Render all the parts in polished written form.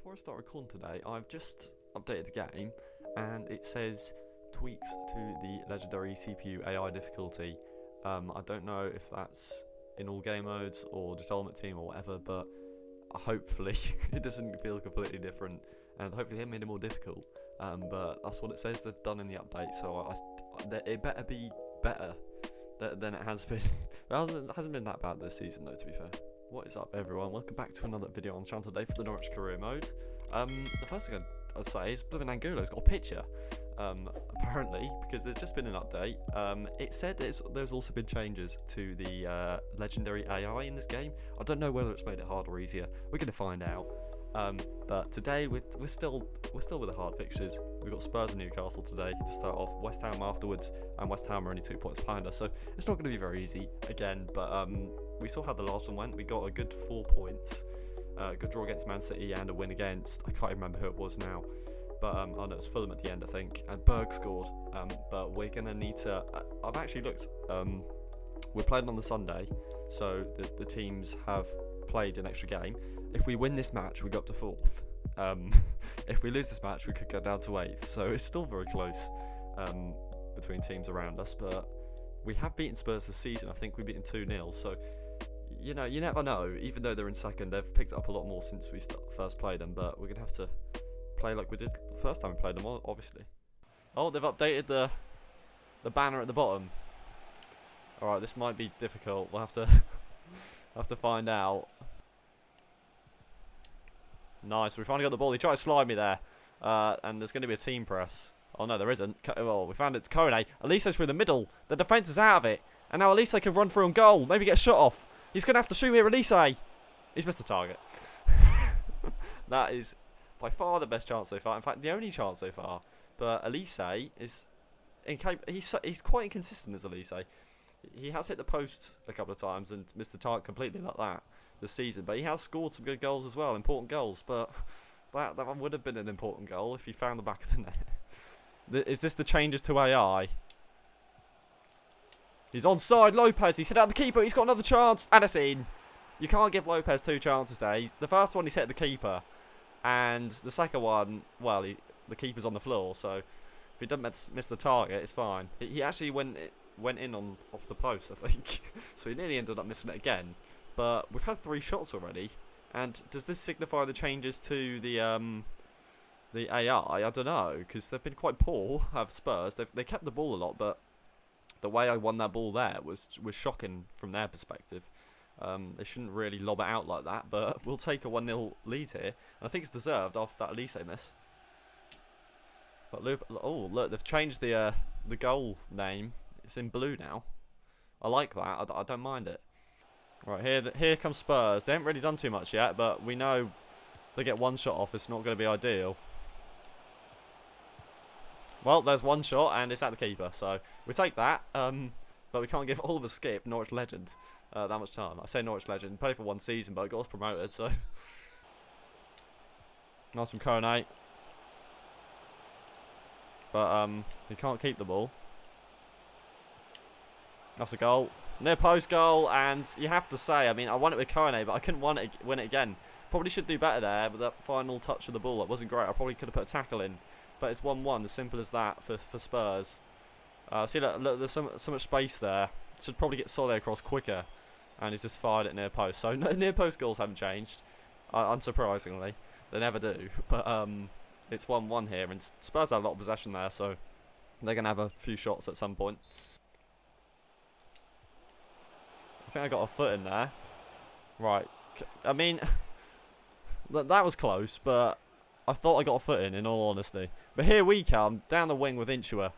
before I start recording today, I've just updated the game, and it says tweaks to the legendary CPU AI difficulty. I don't know if that's in all game modes or just Ultimate Team or whatever, but hopefully it doesn't feel completely different, and hopefully they made it more difficult. But that's what it says they've done in the update, so it better be better than it has been. Well, it hasn't been that bad this season though, to be fair. What is up, everyone? Welcome back to another video on the channel today for the Norwich career mode. The first thing I'd say is Blooming Angulo's got a picture, apparently, because there's just been an update. It said there's also been changes to the legendary AI in this game. I don't know whether it's made it harder or easier. We're going to find out. But today we're still with the hard fixtures. We've got Spurs and Newcastle today to start off. West Ham afterwards, and West Ham are only 2 points behind us, so it's not going to be very easy again. But we saw how the last one went. We got a good 4 points, good draw against Man City and a win against, I can't remember who it was now, but I know it was Fulham at the end, I think, and Berg scored. But we're going to need to. I've actually looked. We're playing on the Sunday, so the teams have played an extra game. If we win this match, we go up to 4th. If we lose this match, we could go down to 8th. So it's still very close between teams around us. But we have beaten Spurs this season. I think we beat them 2-0. So, you know, you never know. Even though they're in second, they've picked up a lot more since we first played them. But we're going to have to play like we did the first time we played them, obviously. Oh, they've updated the banner at the bottom. Alright, this might be difficult. We'll have to find out. Nice, we finally got the ball. He tried to slide me there. And there's going to be a team press. Oh no, there isn't. Well, we found it to COYY. Elise's through the middle. The defence is out of it. And now Elise can run through on goal. Maybe get a shot off. He's going to have to shoot here, Elise. He's missed the target. That is by far the best chance so far. In fact, the only chance so far. But Elise is... He's quite inconsistent as Elise. He has hit the post a couple of times and missed the target completely like that this season, but he has scored some good goals as well, important goals. But that would have been an important goal if he found the back of the net. Is this the changes to AI? He's onside. Lopez, he's hit out the keeper. He's got another chance, and it's in. You can't give Lopez 2 chances there. The first one he's hit the keeper, and the second one, well, the keeper's on the floor, so if he doesn't miss the target, it's fine. He actually went in off the post, I think. So he nearly ended up missing it again. But we've had 3 shots already. And does this signify the changes to the AI? I don't know, because they've been quite poor, have Spurs. They kept the ball a lot, but the way I won that ball there was shocking from their perspective. They shouldn't really lob it out like that, but we'll take a 1-0 lead here. And I think it's deserved after that Elise miss. But look, they've changed the goal name. It's in blue now. I like that. I don't mind it. Right, here comes Spurs. They haven't really done too much yet, but we know if they get one shot off, it's not going to be ideal. Well, there's one shot, and it's at the keeper, so we take that. But we can't give Oliver Skip, Norwich legend, that much time. I say Norwich legend, played for 1 season, but got us promoted, so... Nice from COYY. But he can't keep the ball. That's a goal. Near post goal, and you have to say, I mean, I won it with COYY, but I couldn't win it again. Probably should do better there, but that final touch of the ball, that wasn't great. I probably could have put a tackle in, but it's 1-1, as simple as that for Spurs. See, look, there's so much space there. Should probably get Solly across quicker, and he's just fired it near post. So near post goals haven't changed, unsurprisingly. They never do, but it's 1-1 here, and Spurs have a lot of possession there, so they're going to have a few shots at some point. I think I got a foot in there. Right. I mean, that was close, but I thought I got a foot in all honesty. But here we come, down the wing with Inchua.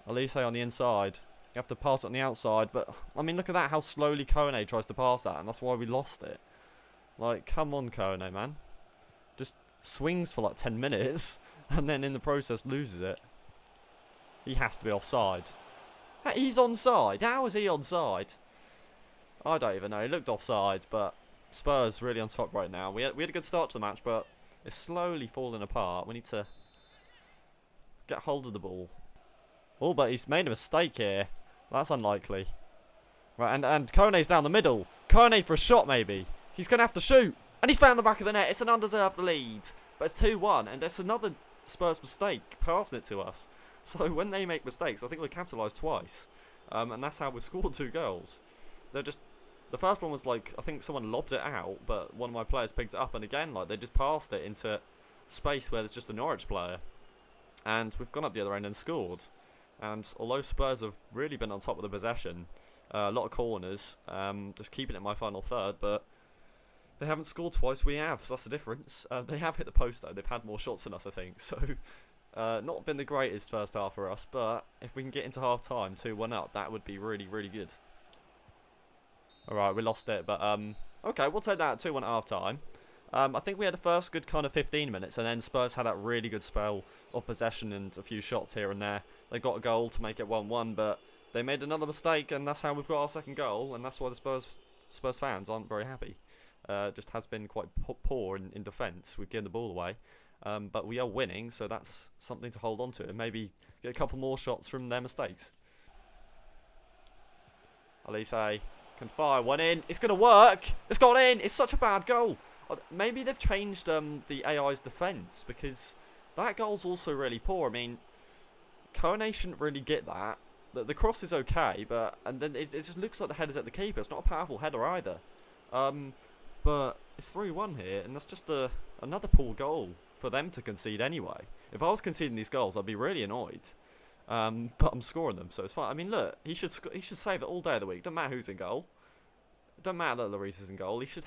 Elise on the inside. You have to pass it on the outside, but, I mean, look at that, how slowly COYY tries to pass that, and that's why we lost it. Like, come on, COYY, man. Just swings for like 10 minutes, and then in the process loses it. He has to be offside. He's onside. How is he onside? I don't even know. He looked offside, but Spurs really on top right now. We had a good start to the match, but it's slowly falling apart. We need to get hold of the ball. Oh, but he's made a mistake here. That's unlikely. Right, and COYY's down the middle. COYY for a shot, maybe. He's going to have to shoot. And he's found the back of the net. It's an undeserved lead. But it's 2-1. And there's another Spurs mistake passing it to us. So when they make mistakes, I think we capitalise twice. And that's how we scored 2 goals. They're just... The first one was like, I think someone lobbed it out, but one of my players picked it up. And again, like, they just passed it into space where there's just a Norwich player. And we've gone up the other end and scored. And although Spurs have really been on top of the possession, a lot of corners, just keeping it in my final third, but they haven't scored twice. We have, so that's the difference. They have hit the post though. They've had more shots than us, I think. So, not been the greatest first half for us, but if we can get into half time 2-1 up, that would be really, really good. Alright, we lost it, but okay, we'll take that at 2-1 at half time. I think we had the first good kind of 15 minutes, and then Spurs had that really good spell of possession and a few shots here and there. They got a goal to make it 1-1, but they made another mistake, and that's how we've got our second goal, and that's why the Spurs fans aren't very happy. Just has been quite poor in defence. We've given the ball away, but we are winning, so that's something to hold on to, and maybe get a couple more shots from their mistakes. Elise can fire one in. It's going to work. It's gone in. It's such a bad goal. Maybe they've changed the AI's defence, because that goal's also really poor. I mean, COYY shouldn't really get that. The cross is okay, but then it just looks like the header's at the keeper. It's not a powerful header either. But it's 3-1 here, and that's just another poor goal for them to concede anyway. If I was conceding these goals, I'd be really annoyed. But I'm scoring them, so it's fine. I mean, look, he should save it all day of the week. Doesn't matter who's in goal. Doesn't matter that Lloris is in goal. He should.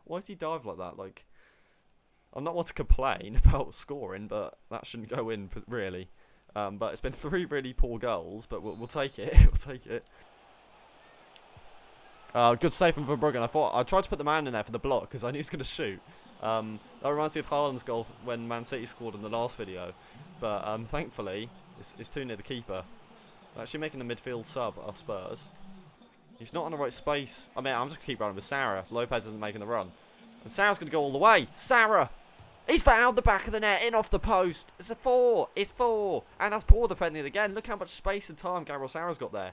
Why does he dive like that? Like, I'm not one to complain about scoring, but that shouldn't go in really. But it's been 3 really poor goals, but we'll take it. We'll take it. Good save from Verbruggen. I tried to put the man in there for the block because I knew he was going to shoot. That reminds me of Haaland's goal when Man City scored in the last video. But thankfully, it's too near the keeper. They're actually making the midfield sub our Spurs. He's not in the right space. I mean, I'm just going to keep running with Sarah. Lopez isn't making the run. And Sarah's going to go all the way. Sarah! He's found the back of the net, in off the post. It's a 4. It's 4. And that's poor defending again. Look how much space and time Gabriel Sarah's got there.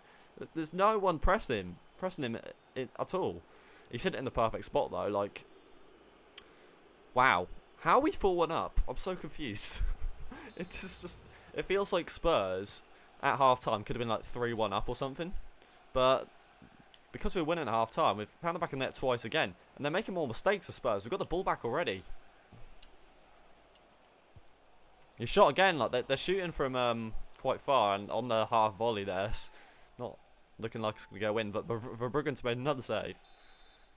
There's no one pressing him at all. He's hit it in the perfect spot though. Like, wow. How are we 4-1 up? I'm so confused. It feels like Spurs at half time could have been like 3-1 up or something. But because we're winning at half time, we've found the back of the net twice again. And they're making more mistakes, the Spurs. We've got the ball back already. He shot again. Like they're shooting from quite far, and on the half volley there, it's not looking like it's going to go in. But Verbruggen's made another save.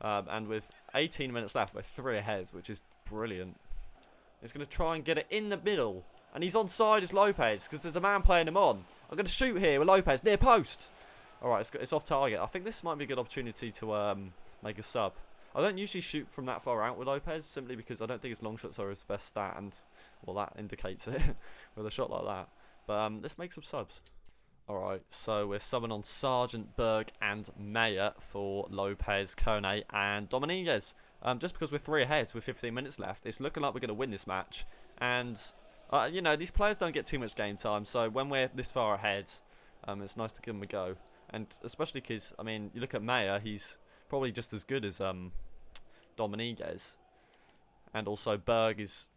And with 18 minutes left, we're 3 ahead, which is brilliant. He's going to try and get it in the middle. And he's onside as Lopez, because there's a man playing him on. I'm going to shoot here with Lopez, near post. Alright, it's off target. I think this might be a good opportunity to make a sub. I don't usually shoot from that far out with Lopez, simply because I don't think his long shots are his best stat, and, well, that indicates it with a shot like that. But let's make some subs. Alright, so we're subbing on Sargent, Berg, and Mayer for Lopez, COYY, and Dominguez. Just because we're 3 ahead with 15 minutes left, it's looking like we're going to win this match. And, you know, these players don't get too much game time, so when we're this far ahead, it's nice to give them a go. And especially because, I mean, you look at Mayer, he's probably just as good as Dominguez. And also Berg is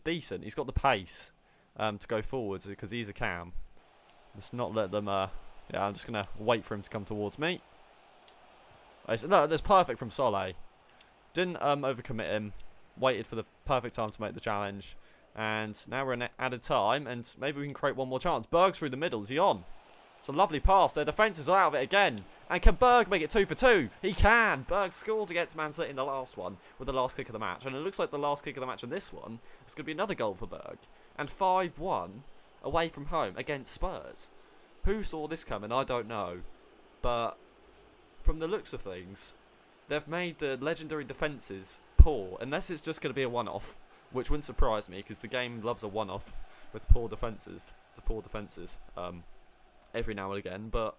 decent. He's got the pace to go forwards because he's a cam. Let's not let them... yeah, I'm just going to wait for him to come towards me. No, that's perfect from Solé. Didn't overcommit him. Waited for the perfect time to make the challenge. And now we're in added time, and maybe we can create one more chance. Berg's through the middle. Is he on? It's a lovely pass. Their defence is out of it again. And can Berg make it 2 for 2? He can. Berg scored against Man City in the last one with the last kick of the match. And it looks like the last kick of the match in this one is going to be another goal for Berg. And 5-1 away from home against Spurs. Who saw this coming? I don't know. But from the looks of things, they've made the legendary defences poor. Unless it's just going to be a one-off, which wouldn't surprise me because the game loves a one-off with poor defences. Every now and again, but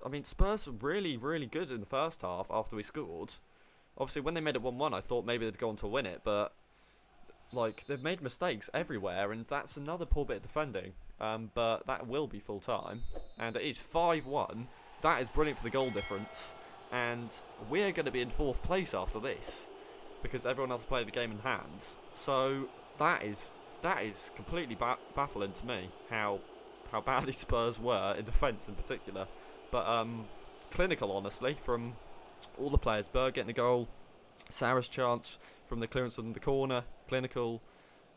I mean, Spurs were really, really good in the first half after we scored. Obviously, when they made it 1-1, I thought maybe they'd go on to win it, but like they've made mistakes everywhere, and that's another poor bit of defending. But that will be full time, and it is 5-1. That is brilliant for the goal difference, and we're going to be in 4th place after this. because everyone else played the game in hand. So that is completely baffling to me how badly Spurs were in defence in particular. But clinical, honestly, from all the players. Berg getting a goal, Sarah's chance from the clearance in the corner, clinical.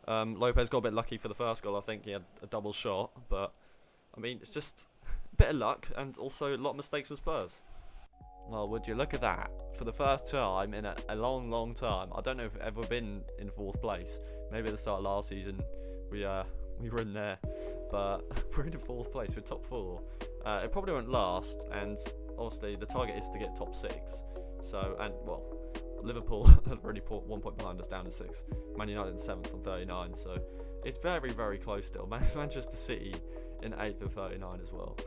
Lopez got a bit lucky for the first goal. I think he had a double shot, but I mean, it's just a bit of luck and also a lot of mistakes from Spurs. Well, would you look at that? For the first time in a long time, I don't know if we've ever been in 4th place. Maybe at the start of last season we were in there, but we're in 4th place. We're top 4. It probably won't last, and obviously the target is to get top 6. So, and well, Liverpool are already 1 point behind us, down to 6. Man United in 7th on 39. So it's very close still. Manchester City in 8th with 39 as well.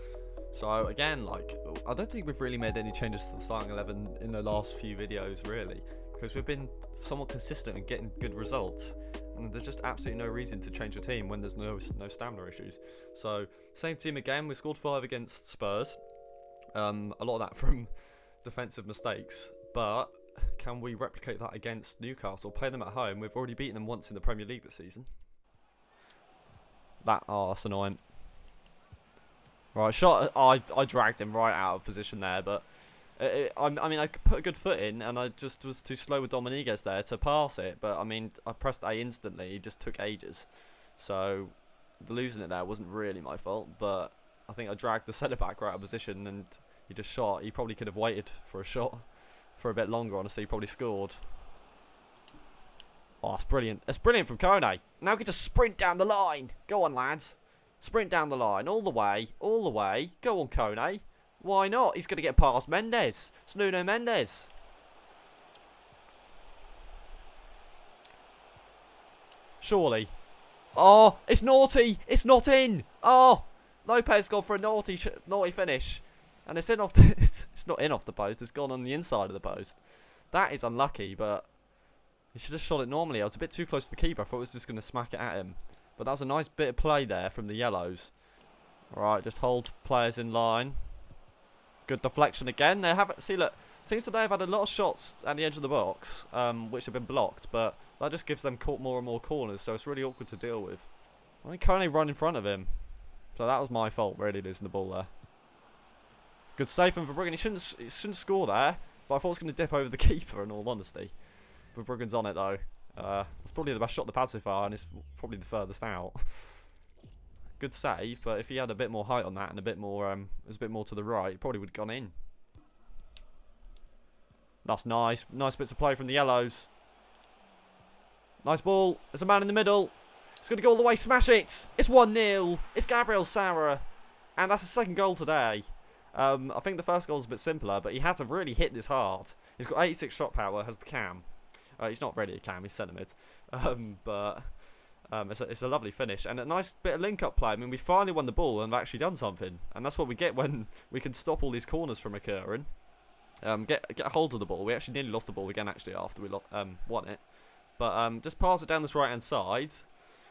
So again, like, I don't think we've really made any changes to the starting 11 in the last few videos, really, because we've been somewhat consistent in getting good results, and there's just absolutely no reason to change the team when there's no stamina issues. So same team again. We scored 5 against Spurs. A lot of that from defensive mistakes, but can we replicate that against Newcastle? Play them at home. We've already beaten them once in the Premier League this season. That's annoying. Right, shot. I dragged him right out of position there, but I mean, I put a good foot in, and I just was too slow with Dominguez there to pass it. But I mean, I pressed A instantly. It just took ages. So losing it there wasn't really my fault, but I think I dragged the centre back right out of position, and he just shot. He probably could have waited for a shot for a bit longer. Honestly, he probably scored. Oh, it's brilliant. It's brilliant from Kone. Now we can just sprint down the line. Go on, lads. Sprint down the line, all the way. Go on, Kone. Why not? He's going to get past Mendes. It's Nuno Mendes. Surely. Oh, it's naughty. It's not in. Oh, Lopez gone for a naughty finish. And it's in off the, it's not in off the post. It's gone on the inside of the post. That is unlucky, but he should have shot it normally. I was a bit too close to the keeper. I thought it was just going to smack it at him. But that was a nice bit of play there from the Yellows. Alright, just hold players in line. Good deflection again. They have, see, look, teams today have had a lot of shots at the edge of the box, which have been blocked, but that just gives them more and more corners, so it's really awkward to deal with. I think Kone run in front of him. So that was my fault, really, losing the ball there. Good save from Verbruggen. He shouldn't score there, but I thought it was going to dip over the keeper, in all honesty. Verbruggen's on it, though. It's probably the best shot they've had so far, and it's probably the furthest out. Good save, but if he had a bit more height on that and a bit more, it was a bit more to the right, it probably would have gone in. That's nice. Nice bits of play from the Yellows. Nice ball. There's a man in the middle. It's going to go all the way. Smash it. It's 1-0. It's Gabriel Sara. And that's his second goal today. I think the first goal was a bit simpler, but he had to really hit this hard. He's got 86 shot power, has the cam. He's not really a cam, he's centre mid. But it's a lovely finich and a nice bit of link-up play. I mean, we finally won the ball and have actually done something. And that's what we get when we can stop all these corners from occurring. Get a hold of the ball. We actually nearly lost the ball again, actually, after we won it. But just pass it down this right-hand side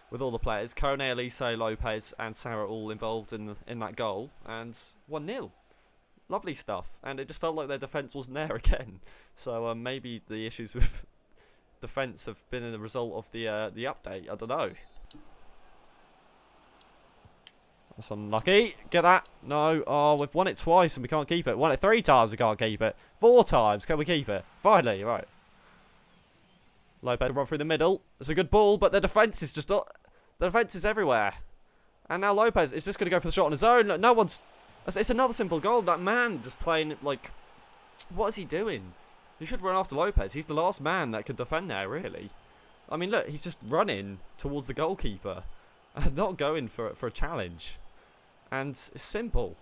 with all the players. Kone, Elise, Lopez and Sarah all involved in that goal. And 1-0. Lovely stuff. And it just felt like their defence wasn't there again. So maybe the issues with defence have been a result of the update. I don't know. That's unlucky. Get that. No. Oh, we've won it twice and we can't keep it. Won it 3 times, we can't keep it. 4 times, can we keep it? Finally, right. Lopez run through the middle. It's a good ball, but the defence is just not... The defence is everywhere. And now Lopez is just going to go for the shot on his own. No one's... It's another simple goal. That man just playing, like... What is he doing? He should run after Lopez. He's the last man that could defend there, really. I mean, look, he's just running towards the goalkeeper. And not going for a challenge. And it's simple.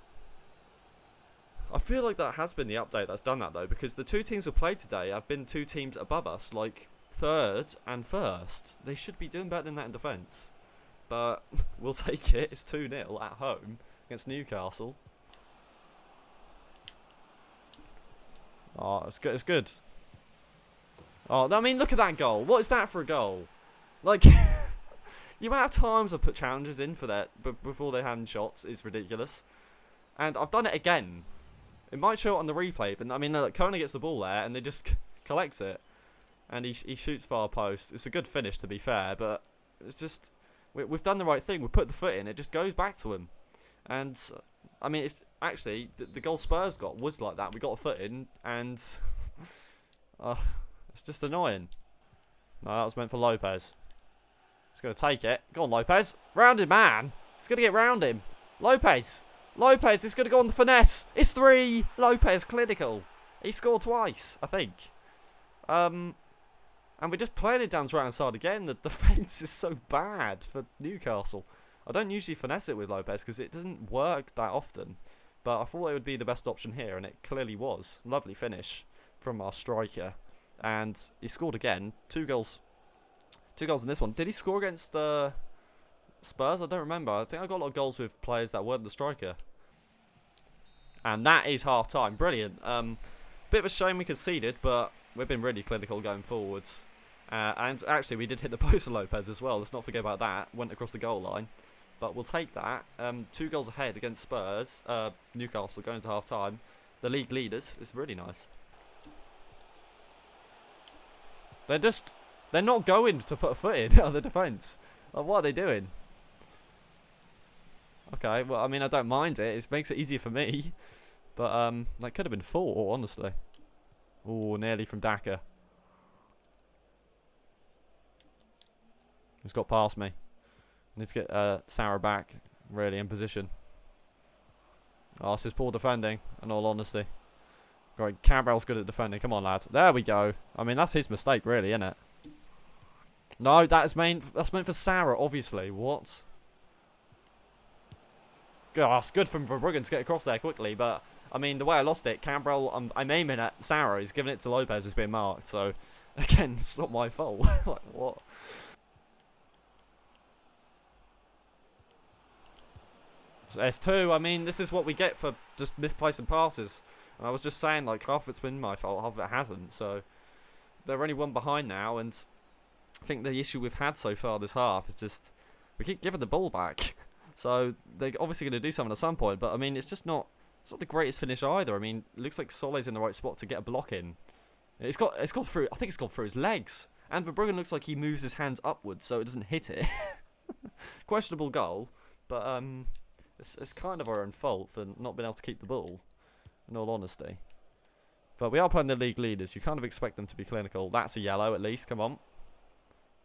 I feel like that has been the update that's done that, though. Because the 2 teams we played today have been 2 teams above us. Like, 3rd and 1st. They should be doing better than that in defence. But we'll take it. It's 2-0 at home against Newcastle. Oh, it's good. It's good. Oh, I mean, look at that goal. What is that for a goal? Like, the amount of times I've put challenges in for that before they hand shots is ridiculous. And I've done it again. It might show it on the replay, but I mean, look, Kone gets the ball there and they just collects it. and he shoots far post. It's a good finish, to be fair, but it's just we've done the right thing. We put the foot in, it just goes back to him. And I mean, it's actually the goal Spurs got was like that. We got a foot in, and it's just annoying. No, that was meant for Lopez. He's going to take it. Go on, Lopez. Round him, man. He's going to get round him. Lopez. Lopez is going to go on the finesse. It's 3. Lopez, clinical. He scored twice, I think. And we're just playing it down to right side again. The defence is so bad for Newcastle. I don't usually finesse it with Lopez because it doesn't work that often. But I thought it would be the best option here, and it clearly was. Lovely finish from our striker. And he scored again. 2 goals. 2 goals in this one. Did he score against Spurs? I don't remember. I think I got a lot of goals with players that weren't the striker. And that is half-time. Brilliant. Bit of a shame we conceded, but we've been really clinical going forwards. And actually, we did hit the post of Lopez as well. Let's not forget about that. Went across the goal line. But we'll take that. 2 goals ahead against Spurs. Newcastle going to half-time. The league leaders. It's really nice. They're not going to put a foot in on the defence. Like, what are they doing? Okay, well, I mean, I don't mind it. It makes it easier for me. But, that could have been 4, honestly. Oh, nearly from Daka. He's got past me. Need to get Sarah back, really, in position. Oh, this is poor defending, in all honesty. Right, Cabral's good at defending. Come on, lad. There we go. I mean, that's his mistake, really, isn't it? No, that's meant for Sarah, obviously. What? Gosh, good from Verbruggen to get across there quickly, but I mean, the way I lost it, Cabral, I'm aiming at Sarah. He's giving it to Lopez, who's being marked. So, again, it's not my fault. Like, what? S2, I mean, this is what we get for just misplacing passes. And I was just saying, like, half of it's been my fault, half of it hasn't. So, they're only 1 behind now, and I think the issue we've had so far this half is just we keep giving the ball back. So, they're obviously going to do something at some point, but I mean, it's not the greatest finish either. I mean, it looks like Sole's in the right spot to get a block in. It's gone through, I think it's gone through his legs. And Verbruggen looks like he moves his hands upwards so it doesn't hit it. Questionable goal, but it's kind of our own fault for not being able to keep the ball, in all honesty. But we are playing the league leaders. You kind of expect them to be clinical. That's a yellow at least. Come on.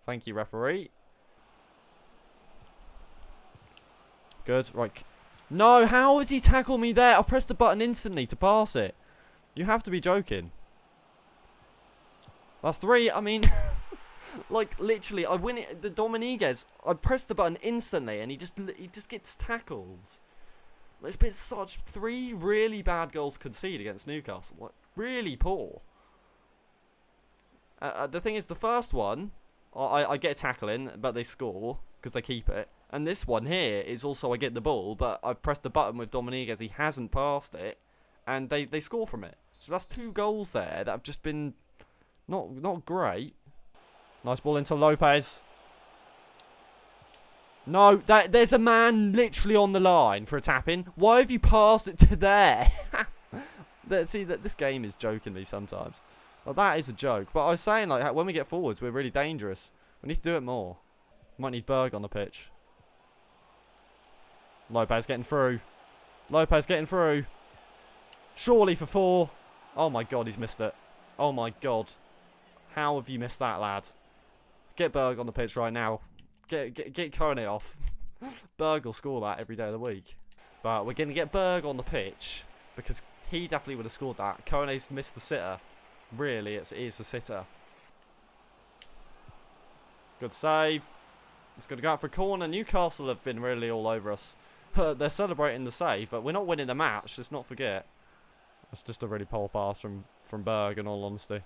Thank you, referee. Good. Right. No, how has he tackled me there? I pressed the button instantly to pass it. You have to be joking. That's 3. I mean, like, literally, I win it. The Dominguez, I pressed the button instantly, and he just gets tackled. It's been such 3 really bad goals conceded against Newcastle. Like, really poor. The thing is, the first one, I get a tackle in, but they score because they keep it. And this one here is also I get the ball, but I press the button with Dominguez. He hasn't passed it, and they score from it. So that's 2 goals there that have just been not great. Nice ball into Lopez. No, there's a man literally on the line for a tap-in. Why have you passed it to there? See, this game is joking me sometimes. Well, that is a joke. But I was saying, like, when we get forwards, we're really dangerous. We need to do it more. Might need Berg on the pitch. Lopez getting through. Lopez getting through. Surely for 4. Oh my god, he's missed it. Oh my god. How have you missed that, lad? Get Berg on the pitch right now. Get COYY off. Berg will score that every day of the week. But we're going to get Berg on the pitch because he definitely would have scored that. COYY's missed the sitter. Really, it is a sitter. Good save. It's going to go out for a corner. Newcastle have been really all over us. They're celebrating the save, but we're not winning the match. Let's not forget. That's just a really poor pass from Berg, in all honesty.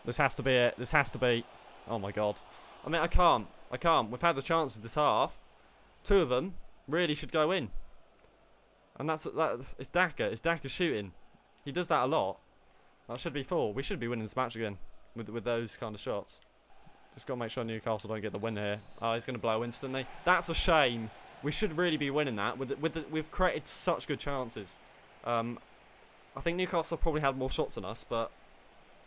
This has to be it. This has to be. Oh my god. I mean, I can't. We've had the chances this half. 2 of them really should go in. And it's Daka. It's Daka shooting. He does that a lot. That should be 4. We should be winning this match again with those kind of shots. Just got to make sure Newcastle don't get the win here. Oh, he's going to blow instantly. That's a shame. We should really be winning that. We've created such good chances. I think Newcastle probably had more shots than us, but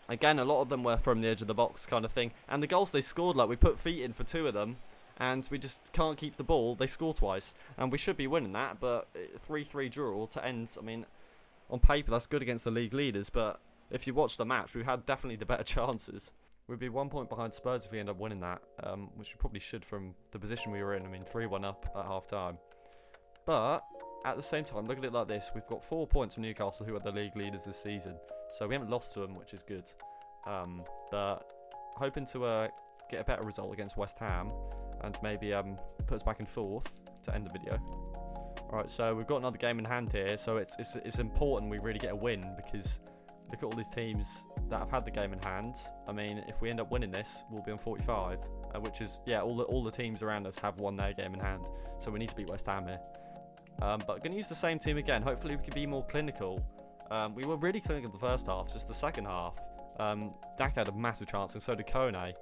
Again, a lot of them were from the edge of the box kind of thing. And the goals they scored, like we put feet in for 2 of them, and we just can't keep the ball. They score twice, and we should be winning that. But 3-3 draw to end. I mean, on paper that's good against the league leaders, but if you watch the match, we had definitely the better chances. We'd be 1 point behind Spurs if we end up winning that, which we probably should from the position we were in. I mean, 3-1 up at half time. But at the same time, look at it like this: we've got 4 points from Newcastle, who are the league leaders this season. So we haven't lost to them, which is good. But hoping to get a better result against West Ham and maybe put us back in 4th to end the video. Alright, so we've got another game in hand here, so it's important we really get a win, because look at all these teams that have had the game in hand. I mean, if we end up winning this, we'll be on 45, which is, yeah, all the teams around us have won their game in hand, so we need to beat West Ham here. But going to use the same team again. Hopefully we can be more clinical. We were really clinical the first half, just the second half. Dak had a massive chance, and so did Kone.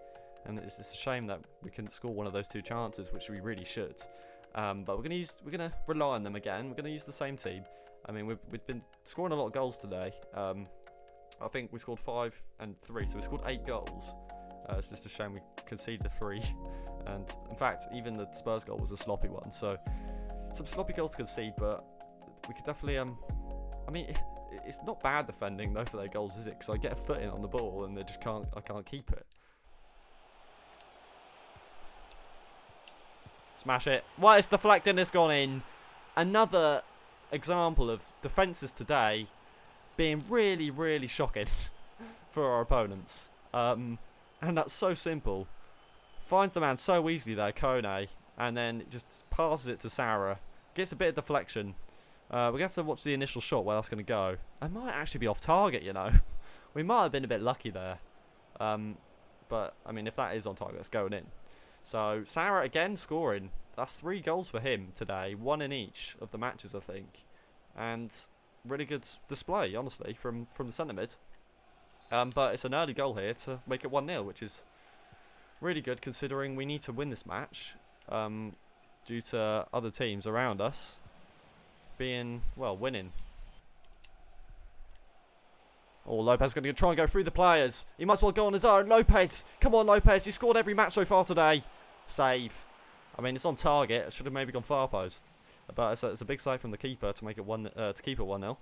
And it's a shame that we couldn't score one of those 2 chances, which we really should. But we're gonna rely on them again. We're gonna use the same team. I mean, we've been scoring a lot of goals today. I think we scored 5 and 3, so we scored 8 goals. It's just a shame we conceded 3. And in fact, even the Spurs goal was a sloppy one. So some sloppy goals to concede, but we could definitely. I mean, it's not bad defending though for their goals, is it? Because I get a foot in on the ball and I can't keep it. Smash it. Well, it's deflecting, it's gone in. Another example of defences today being really, really shocking for our opponents. And that's so simple. Finds the man so easily there, Kone, and then just passes it to Sarah. Gets a bit of deflection. We're going to have to watch the initial shot where that's going to go. It might actually be off target, you know. We might have been a bit lucky there. But, I mean, if that is on target, it's going in. So, Sarah again scoring. That's 3 goals for him today. 1 in each of the matches, I think. And really good display, honestly, from the centre mid. But it's an early goal here to make it 1-0, which is really good considering we need to win this match. Due to other teams around us being, well, winning. Oh, Lopez is going to try and go through the players. He might as well go on his own. Lopez, come on, Lopez. You scored every match so far today. Save. I mean, it's on target. It should have maybe gone far post, but it's a big save from the keeper to make it to keep it 1-0.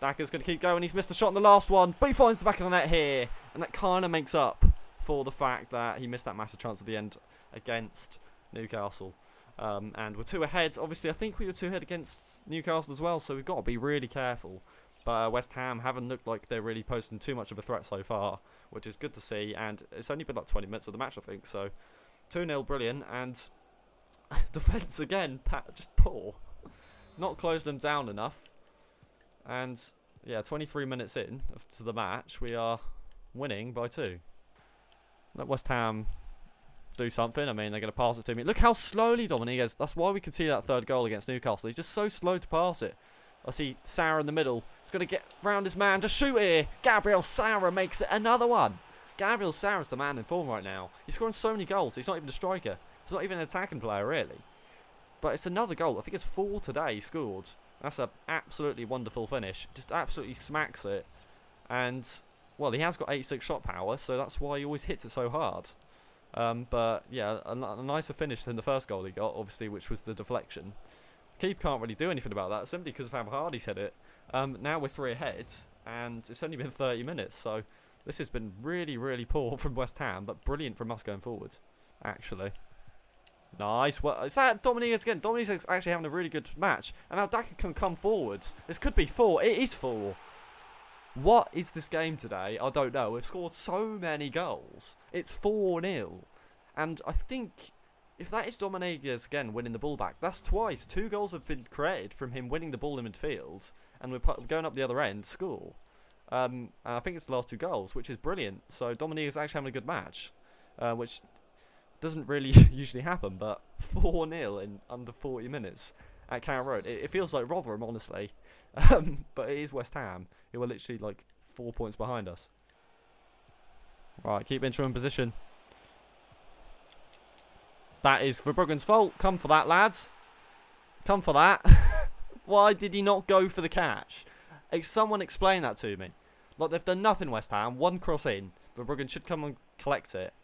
Daka's going to keep going. He's missed a shot in the last one, but he finds the back of the net here, and that kind of makes up for the fact that he missed that massive chance at the end against Newcastle. And we're 2 ahead. Obviously, I think we were 2 ahead against Newcastle as well, so we've got to be really careful. But West Ham haven't looked like they're really posing too much of a threat so far, which is good to see. And it's only been like 20 minutes of the match, I think. So 2-0, brilliant. And defence again, just poor. Not closed them down enough. And yeah, 23 minutes in to the match, we are winning by 2. Let West Ham do something. I mean, they're going to pass it to me. Look how slowly Dominique is. That's why we can see that 3rd goal against Newcastle. He's just so slow to pass it. I see Sarah in the middle. He's going to get round his man. Just shoot here. Gabriel Sarah makes it another one. Gabriel Sarah's the man in form right now. He's scoring so many goals. He's not even a striker. He's not even an attacking player, really. But it's another goal. I think it's 4 today he scored. That's an absolutely wonderful finish. Just absolutely smacks it. And, well, he has got 86 shot power, so that's why he always hits it so hard. But, yeah, a nicer finish than the first goal he got, obviously, which was the deflection. Keeper can't really do anything about that, simply because of how hard he's hit it. Now we're 3 ahead, and it's only been 30 minutes, so this has been really, really poor from West Ham, but brilliant from us going forward, actually. Nice. Well, is that Dominique again? Dominique's actually having a really good match, and now Daka can come forwards. This could be 4. It is 4. What is this game today? I don't know. We've scored so many goals. It's 4-0. And I think if that is Dominguez again winning the ball back, that's twice. 2 goals have been created from him winning the ball in midfield, and we're going up the other end, score. And I think it's the last 2 goals, which is brilliant. So Dominguez is actually having a good match, which doesn't really usually happen, but 4-0 in under 40 minutes at Carrow Road. It feels like Rotherham, honestly. But it is West Ham, who are literally like 4 points behind us. Right, keep Intro in position. That is Verbruggen's fault. Come for that, lads. Come for that. Why did he not go for the catch? Someone explain that to me. Like, they've done nothing, West Ham. One cross in. Verbruggen should come and collect it.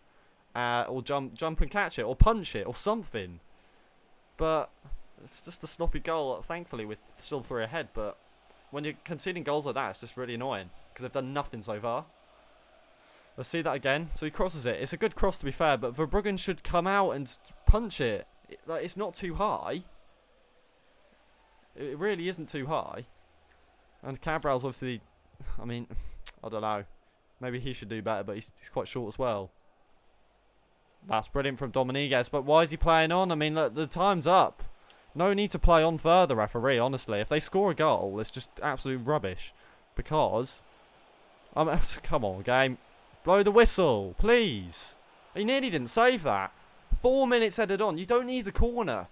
Or jump and catch it. Or punch it. Or something. But it's just a sloppy goal. Thankfully, we're still 3 ahead. But when you're conceding goals like that, it's just really annoying. Because they've done nothing so far. Let's see that again. So he crosses it. It's a good cross, to be fair. But Verbruggen should come out and punch it. Like, it's not too high. It really isn't too high. And Cabral's obviously... I mean, I don't know. Maybe he should do better, but he's quite short as well. That's brilliant from Dominguez. But why is he playing on? I mean, look, the time's up. No need to play on further, referee, honestly. If they score a goal, it's just absolute rubbish. Because... come on, game. Blow the whistle, please. He nearly didn't save that. 4 minutes headed on. You don't need the corner.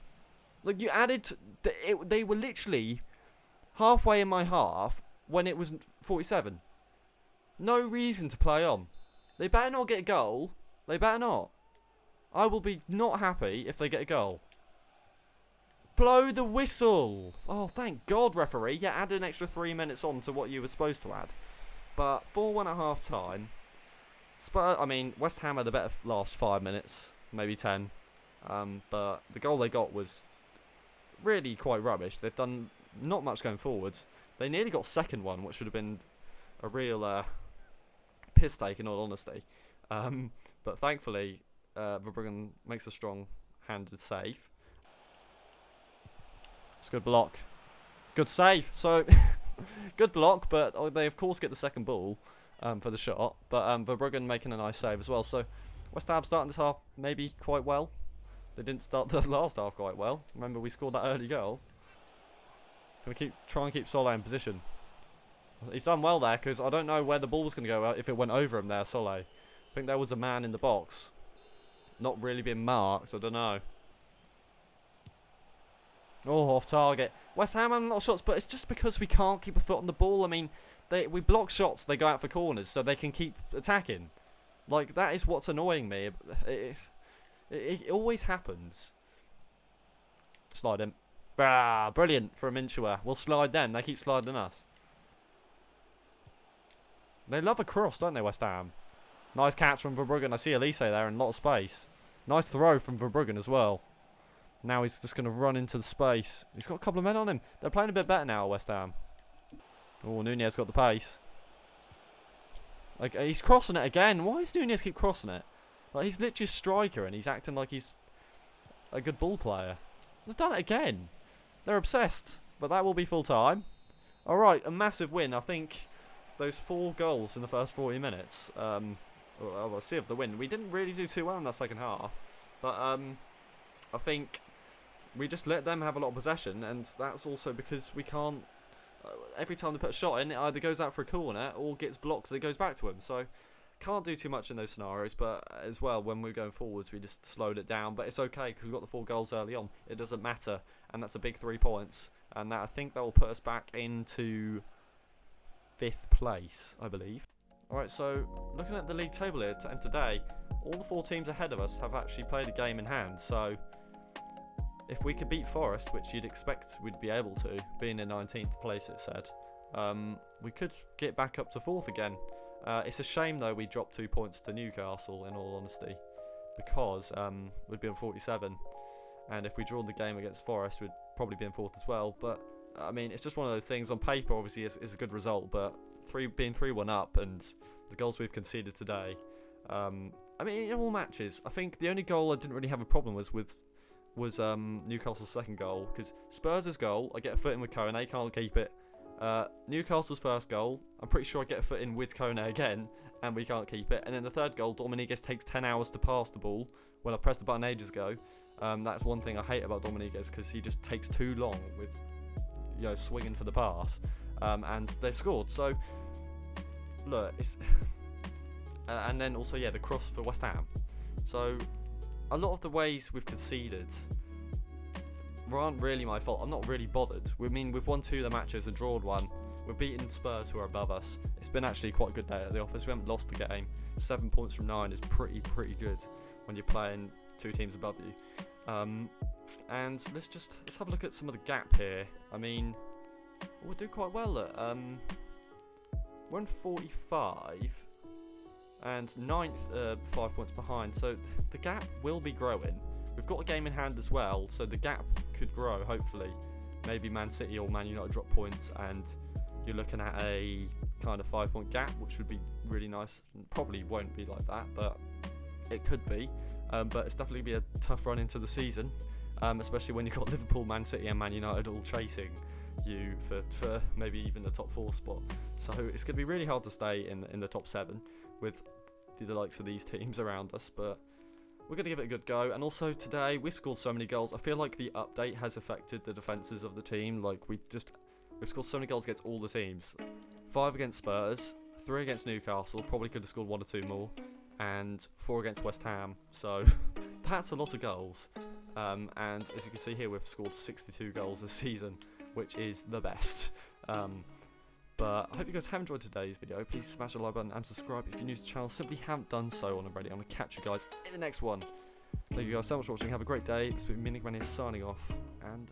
Like, you added... they were literally halfway in my half when it was 47. No reason to play on. They better not get a goal. They better not. I will be not happy if they get a goal. Blow the whistle. Oh, thank God, referee. Yeah, add an extra 3 minutes on to what you were supposed to add. But 4-1 at half time. I mean, West Ham had a better last 5 minutes, maybe 10. But the goal they got was really quite rubbish. They've done not much going forwards. They nearly got second one, which would have been a real piss take, in all honesty. But thankfully, Verbruggen makes a strong-handed save. It's a good block. Good save. So, good block, but they, of course, get the second ball. For the shot, but Verbruggen making a nice save as well. So West Ham starting this half maybe quite well. They didn't start the last half quite well. Remember, we scored that early goal. Can we try and keep Sole in position? He's done well there, because I don't know where the ball was going to go if it went over him there, Sole. I think there was a man in the box. Not really being marked, I don't know. Oh, off target. West Ham having a lot of shots, but it's just because we can't keep a foot on the ball. I mean... we block shots, they go out for corners, so they can keep attacking. Like, that is what's annoying me. It always happens. Slide him. Ah, brilliant for a Minchua. We'll slide them, they keep sliding us. They love a cross, don't they, West Ham? Nice catch from Verbruggen. I see Elise there in a lot of space. Nice throw from Verbruggen as well. Now he's just going to run into the space. He's got a couple of men on him. They're playing a bit better now, West Ham. Oh, Nunez got the pace. Like, he's crossing it again. Why does Nunez keep crossing it? Like, he's literally a striker and he's acting like he's a good ball player. He's done it again. They're obsessed. But that will be full time. Alright, a massive win. I think those 4 goals in the first 40 minutes. I'll see if the win. We didn't really do too well in that second half. But I think we just let them have a lot of possession. And that's also because we can't... every time they put a shot in, it either goes out for a corner or gets blocked so it goes back to him. So, can't do too much in those scenarios. But as well, when we're going forwards, we just slowed it down. But it's okay because we've got the 4 goals early on. It doesn't matter. And that's a big 3 points. And that, I think that will put us back into 5th place, I believe. Alright, so looking at the league table here, and today, all the 4 teams ahead of us have actually played a game in hand. So... if we could beat Forest, which you'd expect we'd be able to, being in 19th place it said, we could get back up to 4th again. It's a shame though we dropped 2 points to Newcastle, in all honesty, because we'd be on 47, and if we draw the game against Forest we'd probably be in 4th as well. But I mean, it's just one of those things. On paper obviously it's a good result, but being 3-1 up and the goals we've conceded today, I mean, in all matches, I think the only goal I didn't really have a problem was Newcastle's second goal, because Spurs' goal, I get a foot in with Kone, can't keep it. Newcastle's first goal, I'm pretty sure I get a foot in with Kone again, and we can't keep it. And then the third goal, Dominguez takes 10 hours to pass the ball when I pressed the button ages ago. That's one thing I hate about Dominguez, because he just takes too long with, swinging for the pass. And they scored. So, look, it's and then also, the cross for West Ham. So, a lot of the ways we've conceded aren't really my fault. I'm not really bothered. I mean, we've won 2 of the matches and drawn 1. We're beating Spurs, who are above us. It's been actually quite a good day at the office. We haven't lost a game. 7 points from 9 is pretty good when you're playing 2 teams above you. And let's have a look at some of the gap here. I mean, we'll do quite well at we're on 45, and ninth, 5 points behind. So the gap will be growing. We've got a game in hand as well, so the gap could grow. Hopefully, maybe Man City or Man United drop points, and you're looking at a kind of 5-point gap, which would be really nice. Probably won't be like that, but it could be. But it's definitely be a tough run into the season, especially when you've got Liverpool, Man City and Man United all chasing you for maybe even the top 4 spot. So it's going to be really hard to stay in the top 7 with the likes of these teams around us, but we're going to give it a good go. And also today, we've scored so many goals. I feel like the update has affected the defences of the team. Like, we've scored so many goals against all the teams. 5 against Spurs, 3 against Newcastle, probably could have scored 1 or 2 more, and 4 against West Ham. So that's a lot of goals. And as you can see here, we've scored 62 goals this season, which is the best. But I hope you guys have enjoyed today's video. Please smash the like button and subscribe if you're new to the channel. Simply haven't done so already. I'm going to catch you guys in the next one. Thank you guys so much for watching. Have a great day. It's been Minikitman signing off, and